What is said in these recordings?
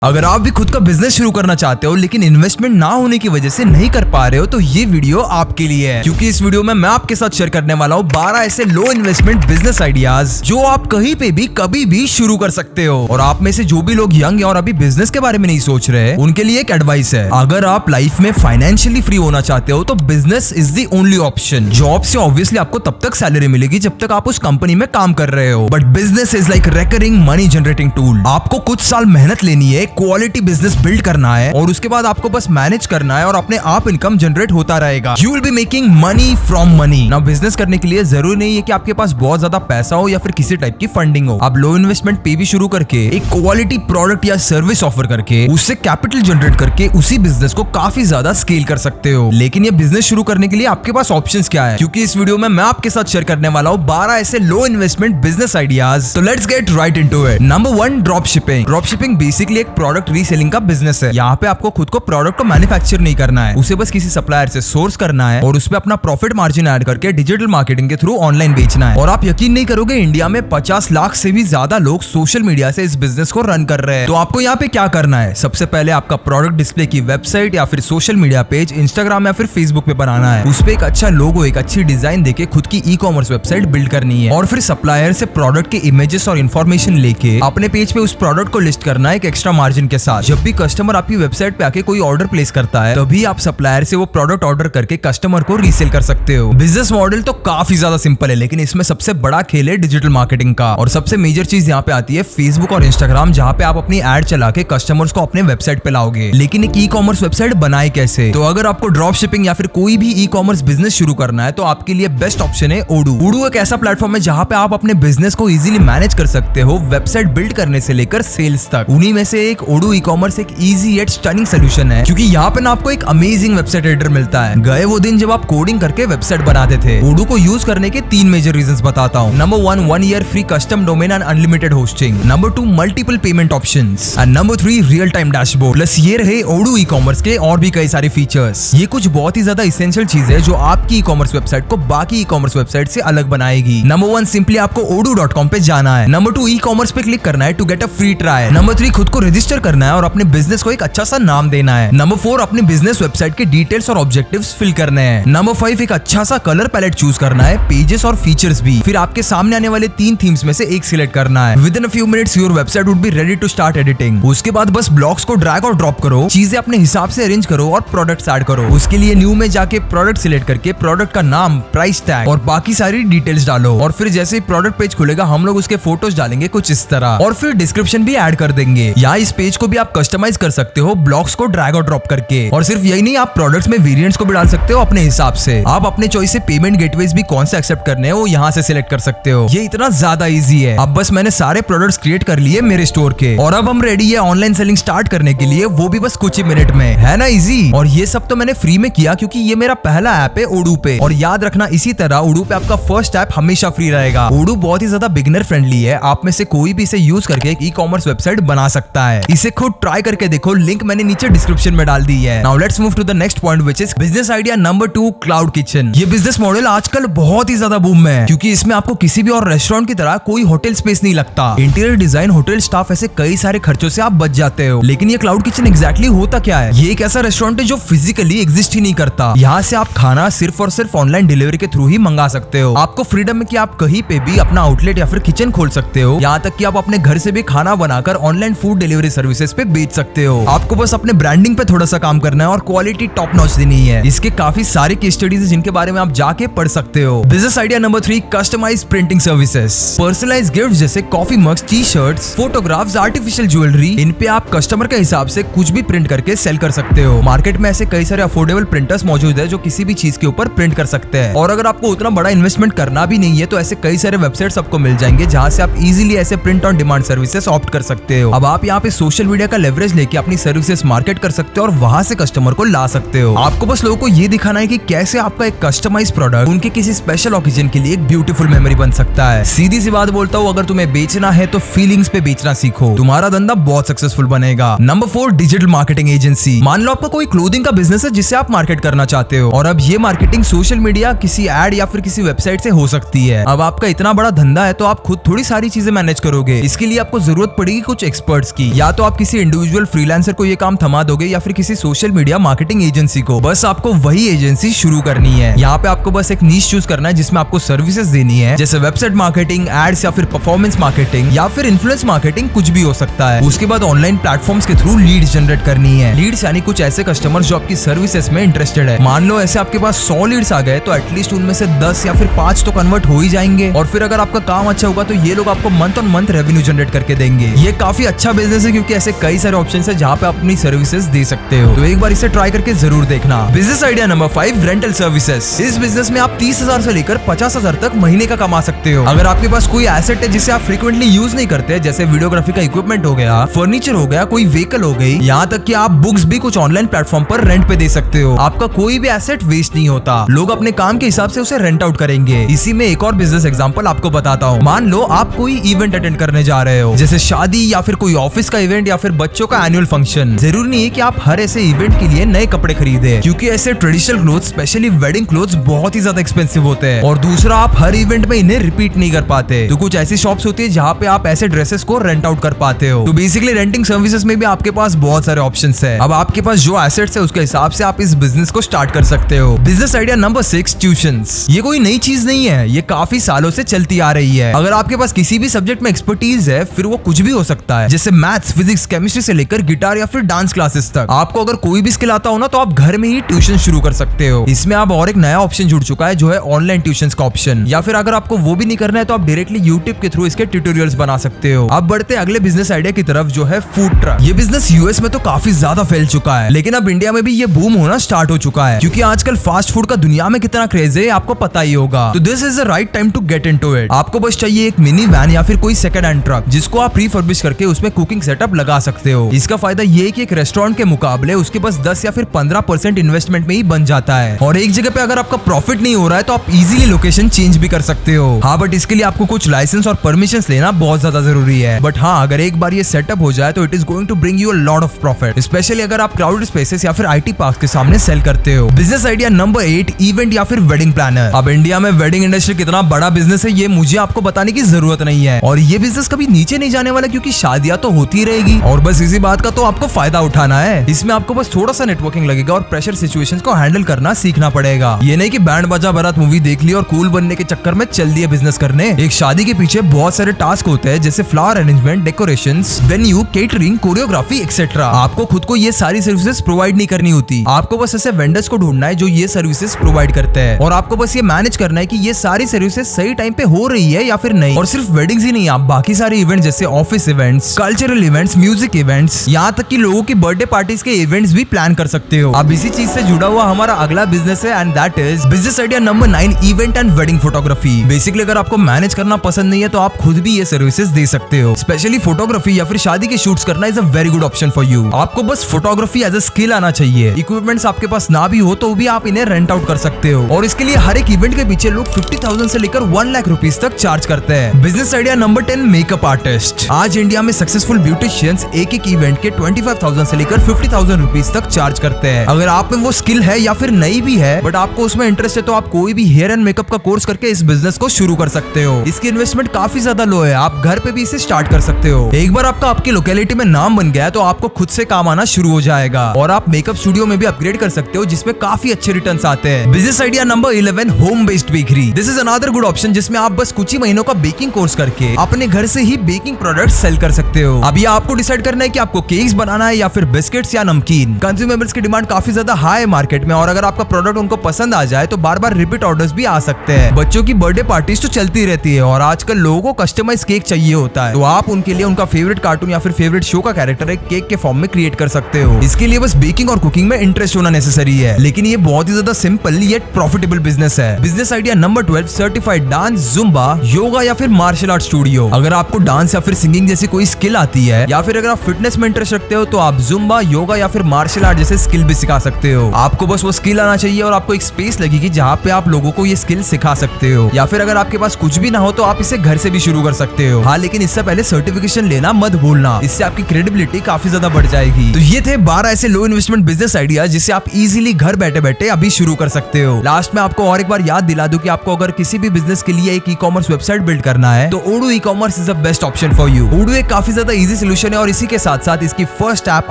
अगर आप भी खुद का बिजनेस शुरू करना चाहते हो लेकिन इन्वेस्टमेंट ना होने की वजह से नहीं कर पा रहे हो तो ये वीडियो आपके लिए है, क्योंकि इस वीडियो में मैं आपके साथ शेयर करने वाला हूँ 12 ऐसे लो इन्वेस्टमेंट बिजनेस आइडियाज जो आप कहीं पे भी कभी भी शुरू कर सकते हो। और आप में से जो भी लोग यंग है और अभी बिजनेस के बारे में नहीं सोच रहे, उनके लिए एक एडवाइस है। अगर आप लाइफ में फाइनेंशियली फ्री होना चाहते हो तो business is the only option. Job से ऑब्वियसली आपको तब तक सैलरी मिलेगी जब तक आप उस कंपनी में काम कर रहे हो, but business is like recurring money generating tool. आपको कुछ साल मेहनत लेनी है, क्वालिटी बिजनेस बिल्ड करना है और उसके बाद आपको बस मैनेज करना है और अपने आप इनकम जनरेट होता रहेगा। You will be making money from money. Now business करने के लिए जरूरी नहीं है कि आपके पास बहुत ज्यादा पैसा हो या फिर किसी टाइप की फंडिंग हो। आप लो इन्वेस्टमेंट पे भी शुरू करके एक क्वालिटी प्रोडक्ट या सर्विस ऑफर करके उससे कैपिटल जनरेट करके उसी बिजनेस को काफी ज्यादा स्केल कर सकते हो। लेकिन ये बिजनेस शुरू करने के लिए आपके पास ऑप्शंस क्या है, क्योंकि इस वीडियो में मैं आपके साथ शेयर करने वाला हूँ 12 ऐसे लो इन्वेस्टमेंट बिजनेस आइडियाज। तो let's get right into it. Number 1, drop shipping. Drop shipping basically एक प्रोडक्ट रीसेलिंग का बिजनेस है। यहाँ पे आपको खुद को प्रोडक्ट को मैन्युफैक्चर नहीं करना है, उसे बस किसी सप्लायर से सोर्स करना है और उसपे अपना प्रॉफिट मार्जिन ऐड करके डिजिटल मार्केटिंग के थ्रू ऑनलाइन बेचना है। और आप यकीन नहीं करोगे, इंडिया में 50 लाख से भी ज्यादा लोग सोशल मीडिया से इस बिजनेस को रन कर रहे हैं। तो आपको यहाँ पे क्या करना है, सबसे पहले आपका प्रोडक्ट डिस्प्ले की वेबसाइट या फिर सोशल मीडिया पेज इंस्टाग्राम या फिर फेसबुक पे बनाना है। उस पे एक अच्छा लोगो, एक अच्छी डिजाइन देके खुद की ई कॉमर्स वेबसाइट बिल्ड करनी है और फिर सप्लायर से प्रोडक्ट के इमेजेस और इन्फॉर्मेशन लेके अपने पेज पे उस प्रोडक्ट को लिस्ट करना है एक एक्स्ट्रा मार्जिन के साथ। जब भी कस्टमर आपकी वेबसाइट पे आके कोई ऑर्डर प्लेस करता है तभी आप सप्लायर से वो प्रोडक्ट ऑर्डर करके कस्टमर को रीसेल कर सकते हो। बिजनेस मॉडल तो काफी ज्यादा सिंपल है, लेकिन इसमें सबसे बड़ा खेल है डिजिटल मार्केटिंग का। और सबसे मेजर चीज यहाँ पे आती है फेसबुक और इंस्टाग्राम, जहाँ पे आप अपनी एड चला के कस्टमर्स को अपने वेबसाइट पे लाओगे। लेकिन एक ई कॉमर्स वेबसाइट बनाए कैसे? तो अगर आपको ड्रॉप शिपिंग या फिर कोई भी ई कॉमर्स बिजनेस शुरू करना है तो आपके लिए बेस्ट ऑप्शन है ओडू। ओडू एक ऐसा प्लेटफॉर्म है जहाँ पे आप अपने बिजनेस को इजीली मैनेज कर सकते हो, वेबसाइट बिल्ड करने से लेकर सेल्स तक। उन्हीं में से एक ओडू ई कॉमर्स एक इजी येट स्टनिंग सोल्यूशन है, क्योंकि यहाँ पे ना आपको एक अमेजिंग वेबसाइट एडिटर मिलता है। गए वो दिन जब आप कोडिंग करके वेबसाइट बनाते थे। ओडू को यूज करने के 3 मेजर रीजंस बताता हूँ। Number 1, 1 year free custom domain and unlimited hosting. Number 2, multiple payment options and number 3, real time dashboard. Plus ये रहे ओडू ई कॉमर्स के और भी कई सारे फीचर्स। ये कुछ बहुत ही ज्यादा इसेंशियल चीज है जो आपकी ई कॉमर्स वेबसाइट को बाकी ई कॉमर्स वेबसाइट से अलग बनाएगी। नंबर 1, सिंपली आपको odoo.com पे जाना है। नंबर 2, ई कॉमर्स पे क्लिक करना है to get a free trial. Number 3, खुद को रजिस्टर करना है और अपने बिजनेस को एक अच्छा सा नाम देना है। नंबर 4, अपने बिजनेस वेबसाइट के डिटेल्स और ऑब्जेक्टिव्स फिल करने हैं। नंबर 5, एक अच्छा सा कलर पैलेट चूज करना है, पेजेस और फीचर्स भी। फिर आपके सामने आने वाले 3 थीम्स में से एक सिलेक्ट करना है। Within a few minutes your website would be ready to start editing. उसके बाद बस ब्लॉक्स को ड्रैग और ड्रॉप करो, चीजें अपने हिसाब से अरेंज करो और प्रोडक्ट्स ऐड करो। उसके लिए न्यू में जाके प्रोडक्ट सिलेक्ट करके प्रोडक्ट का नाम, प्राइस टैग और बाकी सारी डिटेल्स डालो। और फिर जैसे ही प्रोडक्ट पेज खुलेगा हम लोग उसके फोटोज डालेंगे कुछ इस तरह, और फिर डिस्क्रिप्शन भी ऐड कर देंगे। यहाँ इस पेज को भी आप कस्टमाइज कर सकते हो ब्लॉक्स को ड्रैग और ड्रॉप करके। और सिर्फ यही नहीं, आप प्रोडक्ट्स में वेरिएंट्स को भी डाल सकते हो अपने हिसाब से। आप अपने चॉइस से पेमेंट गेटवेज भी कौन से एक्सेप्ट करने हैं वो यहाँ से सिलेक्ट कर सकते हो। ये इतना ज्यादा इजी है। अब बस मैंने सारे प्रोडक्ट्स क्रिएट कर लिए मेरे स्टोर के और अब हम रेडी है ऑनलाइन सेलिंग स्टार्ट करने के लिए, वो भी बस कुछ ही मिनट में। है ना इजी? और ये सब तो मैंने फ्री में किया क्योंकि ये मेरा पहला ऐप है ओडू पे। और याद रखना, इसी तरह ओडू पे आपका फर्स्ट ऐप हमेशा फ्री रहेगा। ओडू बहुत ही ज्यादा बिगिनर फ्रेंडली है। आप में से कोई भी इसे यूज करके एक ई कॉमर्स वेबसाइट बना सकता है। इसे खुद ट्राई करके देखो, लिंक मैंने नीचे डिस्क्रिप्शन में डाल दी है। Now let's move to the next point which is business idea number 2, cloud kitchen. ये बिजनेस मॉडल आजकल बहुत ही ज्यादा बूम में है, क्योंकि इसमें आपको किसी भी और रेस्टोरेंट की तरह कोई होटल स्पेस नहीं लगता। इंटीरियर डिजाइन, होटल स्टाफ, ऐसे कई सारे खर्चों से आप बच जाते हो। लेकिन ये क्लाउड किचन एग्जैक्टली होता क्या है? ये एक ऐसा रेस्टोरेंट है जो फिजिकली एग्जिस्ट ही नहीं करता। यहाँ से आप खाना सिर्फ और सिर्फ ऑनलाइन डिलीवरी के थ्रू ही मंगा सकते हो। आपको फ्रीडम है कि आप कहीं पे भी अपना आउटलेट या फिर किचन खोल सकते हो। यहाँ तक कि आप अपने घर से भी खाना बनाकर ऑनलाइन फूड डिलीवरी सर्विसेज पे बेच सकते हो। आपको बस अपने ब्रांडिंग पे थोड़ा सा काम करना है और क्वालिटी टॉप नॉच देनी है। इसके काफी सारे केस स्टडीज जिनके बारे में आप जाके पढ़ सकते हो। Business idea number 3, customize printing services. Personalize gift जैसे coffee mugs, T shirts, photographs, artificial jewellery, इन पे आप कस्टमर के हिसाब से कुछ भी प्रिंट करके सेल कर सकते हो। मार्केट में ऐसे कई सारे अफोर्डेबल प्रिंटर्स मौजूद है जो किसी भी चीज के ऊपर प्रिंट कर सकते हैं। और अगर आपको उतना बड़ा इन्वेस्टमेंट करना भी नहीं है तो ऐसे कई सारे वेबसाइट्स आपको मिल जाएंगे जहाँ से आप इजीली ऐसे print on demand services opt कर सकते हो। अब आप यहाँ पे सोशल मीडिया का लेवरेज लेके अपनी सर्विसेज मार्केट कर सकते हो और वहां से कस्टमर को ला सकते हो। आपको बस लोगों को ये दिखाना है कि कैसे आपका एक कस्टमाइज प्रोडक्ट उनके किसी स्पेशल ओकेजन के लिए एक ब्यूटीफुल मेमोरी बन सकता है। सीधी सी बात बोलता हूँ, अगर तुम्हें बेचना है तो फीलिंग्स पे बेचना सीखो, तुम्हारा धंधा बहुत सक्सेसफुल बनेगा। Number 4, digital marketing agency. मान लो आपका कोई क्लोथिंग का बिजनेस है जिसे आप मार्केट करना चाहते हो और अब ये मार्केटिंग सोशल मीडिया, किसी एड या फिर किसी वेबसाइट से हो सकती है। अब आपका इतना बड़ा धंधा है तो आप खुद थोड़ी सारी चीजें मैनेज करोगे। इसके लिए आपको जरूरत पड़ेगी कुछ एक्सपर्ट्स की। या या तो आप किसी इंडिविजुअल फ्रीलांसर को ये काम थमा दोगे या फिर किसी सोशल मीडिया मार्केटिंग एजेंसी को। बस आपको वही एजेंसी शुरू करनी है। यहाँ पे आपको बस एक नीश चूज करना है जिसमें आपको सर्विसेज देनी है, जैसे वेबसाइट मार्केटिंग, एड्स या फिर परफॉर्मेंस मार्केटिंग या फिर इन्फ्लुएंस मार्केटिंग, कुछ भी हो सकता है। उसके बाद ऑनलाइन प्लेटफॉर्म्स के थ्रू लीड्स जनरेट करनी है। लीड्स यानी कुछ ऐसे कस्टमर्स जो आपकी सर्विसेज में इंटरेस्टेड है। मान लो ऐसे आपके पास 100 लीड्स आ गए तो एटलीस्ट उनमें से 10 या फिर 5 तो कन्वर्ट हो ही जाएंगे। और फिर अगर आपका काम अच्छा होगा तो ये लोग आपको month on month revenue generate करके देंगे। ये काफी अच्छा बिजनेस है क्योंकि ऐसे कई सारे ऑप्शन है जहाँ पे आप अपनी सर्विसेज दे सकते हो। तो एक बार इसे ट्राई करके जरूर देखना। Business idea number 5, rental services. इस बिजनेस में आप 30,000 से लेकर 50,000 तक महीने का कमा सकते हो। अगर आपके पास कोई एसेट है जिसे आप फ्रीक्वेंटली यूज नहीं करते, जैसे वीडियोग्राफी का इक्विपमेंट हो गया, फर्नीचर हो गया, कोई व्हीकल हो गई, यहाँ तक कि आप बुक्स भी कुछ ऑनलाइन प्लेटफॉर्म पर रेंट पे दे सकते हो। आपका कोई भी एसेट वेस्ट नहीं होता। लोग अपने काम के हिसाब से उसे रेंट आउट करेंगे। इसी में एक और बिजनेस एग्जांपल आपको बताता हूँ। मान लो आप कोई इवेंट अटेंड करने जा रहे हो, जैसे शादी या फिर कोई ऑफिस का इवेंट या फिर बच्चों का एनुअल फंक्शन। जरूरी नहीं है कि आप हर ऐसे इवेंट के लिए नए कपड़े खरीदे, क्योंकि ऐसे traditional clothes, specially wedding clothes, बहुत ही ज्यादा एक्सपेंसिव होते हैं। और दूसरा, आप हर इवेंट में इन्हें रिपीट नहीं कर पाते। तो कुछ ऐसी शॉप्स होती है जहाँ पे आप ऐसे ड्रेसेस को रेंट आउट कर पाते हो। तो बेसिकली रेंटिंग सर्विसेज में भी आपके पास बहुत सारे ऑप्शंस है। अब आपके पास जो एसेट्स है उसके हिसाब से आप इस बिजनेस को स्टार्ट कर सकते हो। Business idea number 6, tuitions. ये कोई नई चीज नहीं है, ये काफी सालों से चलती आ रही है। अगर आपके पास किसी भी सब्जेक्ट में एक्सपर्टीज है, फिर वो कुछ भी हो सकता है, जैसे मैथ्स, फिजिक्स, केमिस्ट्री से लेकर गिटार या फिर डांस क्लासेस तक। आपको अगर कोई भी स्किल आता हो ना तो आप घर में ही ट्यूशन शुरू कर सकते हो। इसमें आप और एक नया ऑप्शन जुड़ चुका है जो है ऑनलाइन ट्यूशंस का ऑप्शन। या फिर अगर आपको वो भी नहीं करना है तो आप डायरेक्टली यूट्यूब के थ्रू इसके ट्यूटोरियल्स बना सकते हो। अब बढ़ते अगले बिजनेस आइडिया की तरफ जो है फूड ट्रक। ये बिजनेस यूएस में तो काफी ज्यादा फैल चुका है, लेकिन अब इंडिया में भी ये बूम होना स्टार्ट हो चुका है, क्योंकि आजकल फास्ट फूड का दुनिया में कितना क्रेज है आपको पता ही होगा। तो this is the right time to get into it. आपको बस चाहिए एक मिनी वैन या फिर कोई सेकंड हैंड ट्रक जिसको आप रिफर्बिश करके उसमें कुकिंग सेटअप लगा सकते हो। इसका फायदा ये है कि एक रेस्टोरेंट के मुकाबले उसके पास 10 या फिर 15% इन्वेस्टमेंट में ही बन जाता है। और एक जगह पे अगर आपका प्रॉफिट नहीं हो रहा है तो आप इजीली लोकेशन चेंज भी कर सकते हो। हाँ, बट इसके लिए आपको कुछ लाइसेंस और परमिशंस लेना बहुत ज्यादा जरूरी है। बट हाँ, अगर एक बार ये सेटअप हो जाए तो it is going to bring you a lot of profit, specially अगर आप क्राउडेड स्पेसेस या फिर आईटी पार्क के सामने सेल करते हो। बिजनेस आइडिया नंबर 8, इवेंट या फिर वेडिंग प्लानर। अब इंडिया में वेडिंग इंडस्ट्री कितना बड़ा बिजनेस है ये मुझे आपको बताने की जरूरत नहीं है, और ये बिजनेस कभी नीचे नहीं जाने वाला, क्योंकि शादियां तो होती रहेगी और बस इसी बात का तो आपको फायदा उठाना है। इसमें आपको बस थोड़ा सा नेटवर्किंग लगेगा और प्रेशर सिचुएशंस को हैंडल करना सीखना पड़ेगा। ये नहीं कि बैंड बाजा बारात मूवी देख ली और कूल बनने के चक्कर में चल दिए बिजनेस करने। एक शादी के पीछे बहुत सारे टास्क होते हैं, जैसे flower arrangement, decorations, venue, catering, choreography etcetera. आपको खुद को ये सारी सर्विसेज प्रोवाइड नहीं करनी होती। आपको बस ऐसे वेंडर्स को ढूंढना है जो ये सर्विसेज प्रोवाइड करते हैं, और आपको बस ये मैनेज करना है कि ये सारी सर्विसेज सही टाइम पे हो रही है या फिर नहीं। और सिर्फ वेडिंग्स ही नहीं, आप बाकी सारे इवेंट जैसे office events, cultural events, music events, यहाँ तक कि लोगों की बर्थडे पार्टीज के इवेंट्स भी प्लान कर सकते हो। अब इसी चीज से जुड़ा हुआ हमारा अगला बिजनेस है, and that is business idea number 9, event and wedding photography. Basically अगर आपको मैनेज करना पसंद नहीं है तो आप खुद भी ये सर्विसेज दे सकते हो। स्पेशली फोटोग्राफी या फिर शादी के शूट्स करना is a very good option for you. आपको बस फोटोग्राफी एज अ स्किल आना चाहिए। इक्विपमेंट्स आपके पास ना भी हो तो भी आप इन्हें रेंट आउट कर सकते हो, और इसके लिए हर एक इवेंट के पीछे लोग 50,000 से लेकर 1 लाख रुपीज तक चार्ज करते हैं। Business idea number 10, makeup artist. आज इंडिया में सक्सेसफुल ब्यूटिशियंस एक एक इवेंट के 25,000 से लेकर 50,000 रुपीज तक चार्ज करते हैं। अगर आप में वो स्किल है या फिर नहीं भी है बट आपको उसमें इंटरेस्ट है तो आप कोई भी हेयर एंड मेकअप का कोर्स करके इस बिजनेस को शुरू कर सकते हो। इसकी इन्वेस्टमेंट काफी ज्यादा लो है, आप घर पे भी इसे स्टार्ट कर सकते हो। एक बार आपका आपकी लोकेलिटी में नाम बन गया है तो आपको खुद से काम आना शुरू हो जाएगा, और आप मेकअप स्टूडियो में भी अपग्रेड कर सकते हो जिसमें काफी अच्छे रिटर्न्स आते हैं। Business idea number 11, home based bakery. This is another good option जिसमें आप बस कुछ ही महीनों का बेकिंग कोर्स करके अपने घर से ही बेकिंग प्रोडक्ट्स सेल कर सकते हो। अब ये आपको डिसाइड करना है कि आपको केक्स बनाना है या फिर बिस्किट्स या नमकीन। कंज्यूमेबल्स की डिमांड काफी ज्यादा हाई है मार्केट में, और अगर आपका प्रोडक्ट उनको पसंद आ जाए तो बार बार रिपीट ऑर्डर्स भी आ सकते हैं। बच्चों की बर्थडे पार्टीज तो चलती रहती है और आजकल लोगों को कस्टमाइज केक चाहिए होता है, तो आप उनके लिए उनका फेवरेट कार्टून या फिर फेवरेट शो का कैरेक्टर एक केक के फॉर्म में क्रिएट कर सकते हो। इसके लिए बस बेकिंग और कुकिंग में इंटरेस्ट होना नेसेसरी है, लेकिन ये बहुत ही ज्यादा सिंपल येट प्रॉफिटेबल बिजनेस है। Business idea number 12, certified dance, Zumba, yoga या फिर मार्शल आर्ट स्टूडियो। अगर आपको डांस या फिर सिंगिंग जैसी कोई स्किल आती है या फिर अगर आप फिटनेस में इंटरेस्ट रखते हो तो आप जुम्बा, योगा या फिर मार्शल आर्ट जैसे स्किल भी सिखा सकते हो। आपको बस वो स्किल आना चाहिए और आपको एक स्पेस लगेगी जहाँ पे आप लोगों को ये स्किल सिखा सकते हो। या फिर अगर आपके पास कुछ भी ना हो तो आप इसे घर से भी शुरू कर सकते हो। हाँ, लेकिन इससे पहले सर्टिफिकेशन लेना मत भूलना, इससे आपकी क्रेडिबिलिटी काफी ज्यादा बढ़ जाएगी। तो ये थे 12 ऐसे लो इन्वेस्टमेंट बिजनेस आइडिया जिसे आप इजीली घर बैठे बैठे अभी शुरू कर सकते हो। लास्ट में आपको और एक बार याद दिला दूं कि आपको अगर किसी भी बिजनेस के लिए एक ई-कॉमर्स वेबसाइट बिल्ड करना है तो Odoo ecommerce is the best option for you. Odoo एक काफी ज्यादा इजी सोल्यूशन सॉल्यूशन है और इसी के साथ साथ इसकी फर्स्ट ऐप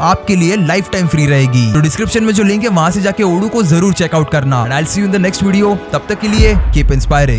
आपके लिए लाइफ टाइम फ्री रहेगी। तो डिस्क्रिप्शन में जो लिंक है वहां से जाके ओडू को जरूर चेकआउट करना। And I will see you in the next video. तब तक के लिए कीप इंस्पायरिंग।